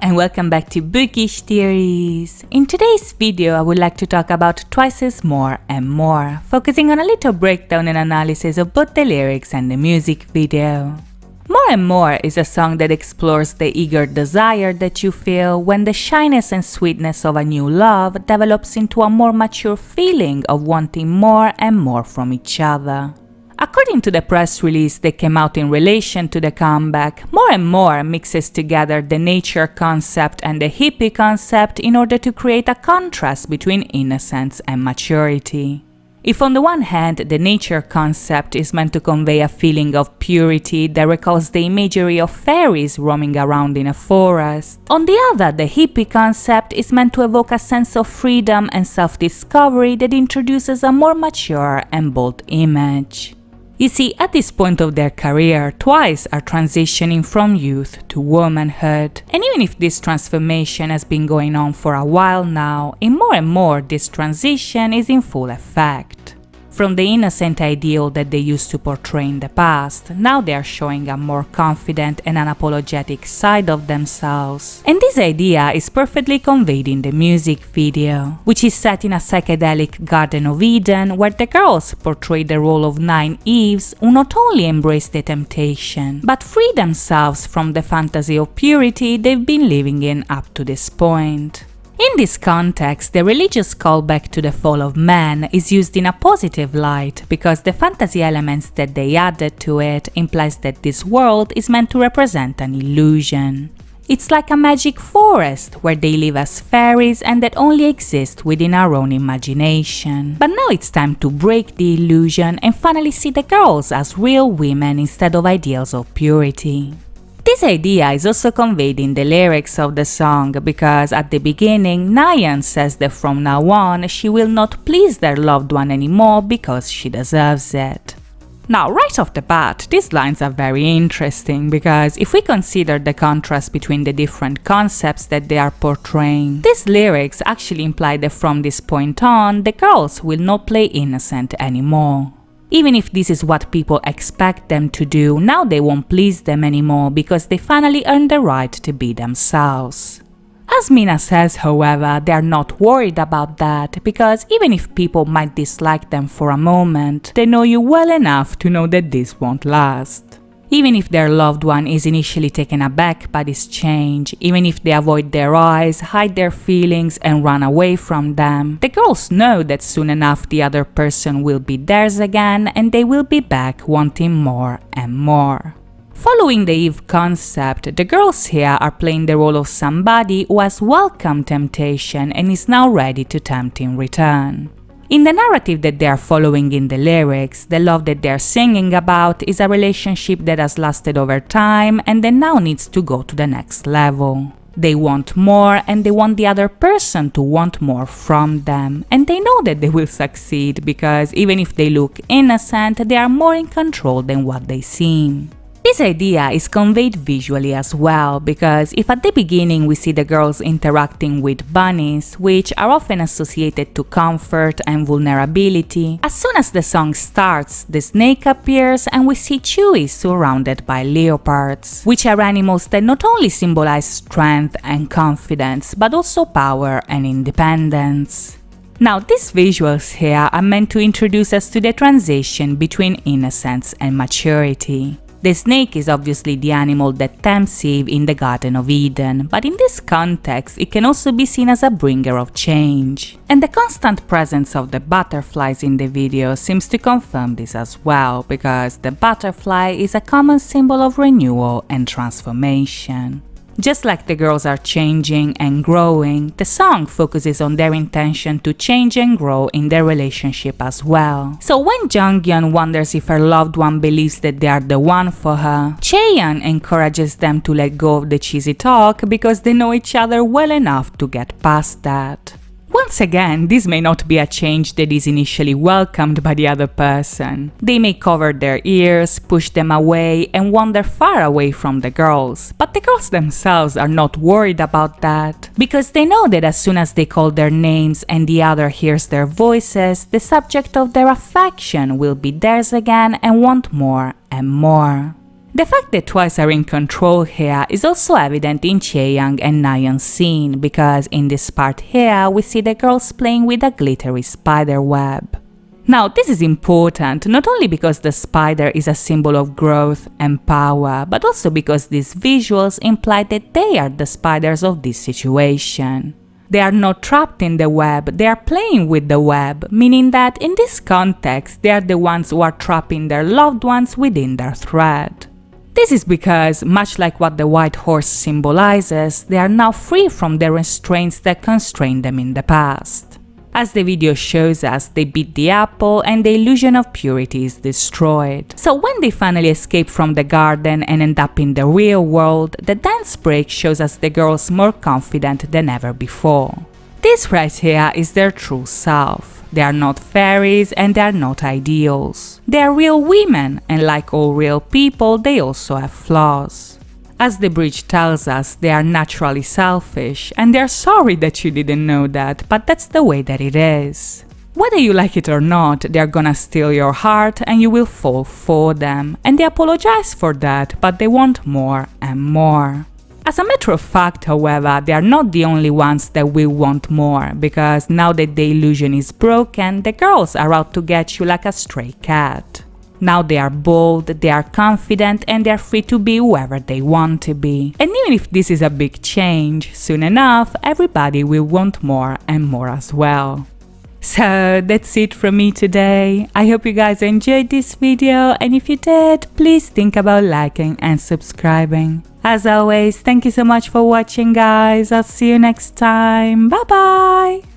and welcome back to Bookish Theories. In today's video, I would like to talk about Twice as More and More, focusing on a little breakdown and analysis of both the lyrics and the music video. More and More is a song that explores the eager desire that you feel when the shyness and sweetness of a new love develops into a more mature feeling of wanting more and more from each other. According to the press release that came out in relation to the comeback, More and More mixes together the nature concept and the hippie concept in order to create a contrast between innocence and maturity. If on the one hand the nature concept is meant to convey a feeling of purity that recalls the imagery of fairies roaming around in a forest, on the other the hippie concept is meant to evoke a sense of freedom and self-discovery that introduces a more mature and bold image. You see, at this point of their career, Twice are transitioning from youth to womanhood. And even if this transformation has been going on for a while now, in More and More this transition is in full effect. From the innocent ideal that they used to portray in the past, now they are showing a more confident and unapologetic side of themselves. And this idea is perfectly conveyed in the music video, which is set in a psychedelic Garden of Eden where the girls portray the role of 9 Eves who not only embrace the temptation, but free themselves from the fantasy of purity they've been living in up to this point. In this context, the religious callback to the fall of man is used in a positive light because the fantasy elements that they added to it implies that this world is meant to represent an illusion. It's like a magic forest where they live as fairies and that only exist within our own imagination. But now it's time to break the illusion and finally see the girls as real women instead of ideals of purity. This idea is also conveyed in the lyrics of the song because at the beginning, Nyan says that from now on she will not please their loved one anymore because she deserves it. Now, right off the bat, these lines are very interesting because if we consider the contrast between the different concepts that they are portraying, these lyrics actually imply that from this point on, the girls will not play innocent anymore. Even if this is what people expect them to do, now they won't please them anymore because they finally earned the right to be themselves. As Mina says, however, they are not worried about that because even if people might dislike them for a moment, they know you well enough to know that this won't last. Even if their loved one is initially taken aback by this change, even if they avoid their eyes, hide their feelings and run away from them, the girls know that soon enough the other person will be theirs again and they will be back wanting more and more. Following the Eve concept, the girls here are playing the role of somebody who has welcomed temptation and is now ready to tempt in return. In the narrative that they are following in the lyrics, the love that they are singing about is a relationship that has lasted over time and that now needs to go to the next level. They want more and they want the other person to want more from them, and they know that they will succeed because even if they look innocent, they are more in control than what they seem. This idea is conveyed visually as well because if at the beginning we see the girls interacting with bunnies, which are often associated to comfort and vulnerability, as soon as the song starts, the snake appears and we see Chewie surrounded by leopards, which are animals that not only symbolize strength and confidence, but also power and independence. Now, these visuals here are meant to introduce us to the transition between innocence and maturity. The snake is obviously the animal that tempts Eve in the Garden of Eden, but in this context it can also be seen as a bringer of change. And the constant presence of the butterflies in the video seems to confirm this as well, because the butterfly is a common symbol of renewal and transformation. Just like the girls are changing and growing, the song focuses on their intention to change and grow in their relationship as well. So when Jonghyun wonders if her loved one believes that they are the one for her, Chaeyeon encourages them to let go of the cheesy talk because they know each other well enough to get past that. Once again, this may not be a change that is initially welcomed by the other person. They may cover their ears, push them away, and wander far away from the girls. But the girls themselves are not worried about that, because they know that as soon as they call their names and the other hears their voices, the subject of their affection will be theirs again and want more and more. The fact that twice are in control here is also evident in Chaeyoung and Nayeon's scene, because in this part here we see the girls playing with a glittery spider web. Now this is important not only because the spider is a symbol of growth and power, but also because these visuals imply that they are the spiders of this situation. They are not trapped in the web, they are playing with the web, meaning that in this context they are the ones who are trapping their loved ones within their thread. This is because, much like what the white horse symbolizes, they are now free from the restraints that constrained them in the past. As the video shows us, they beat the apple and the illusion of purity is destroyed. So when they finally escape from the garden and end up in the real world, the dance break shows us the girls more confident than ever before. This right here is their true self. They are not fairies and they are not ideals. They are real women, and like all real people, they also have flaws. As the bridge tells us, they are naturally selfish, and they are sorry that you didn't know that, but that's the way that it is. Whether you like it or not, they are gonna steal your heart and you will fall for them, and they apologize for that, but they want more and more. As a matter of fact, however, they are not the only ones that will want more, because now that the illusion is broken, the girls are out to get you like a stray cat. Now they are bold, they are confident, and they are free to be whoever they want to be. And even if this is a big change, soon enough, everybody will want more and more as well. So that's it from me today. I hope you guys enjoyed this video, and if you did, please think about liking and subscribing. As always, thank you so much for watching, guys. I'll see you next time. Bye bye!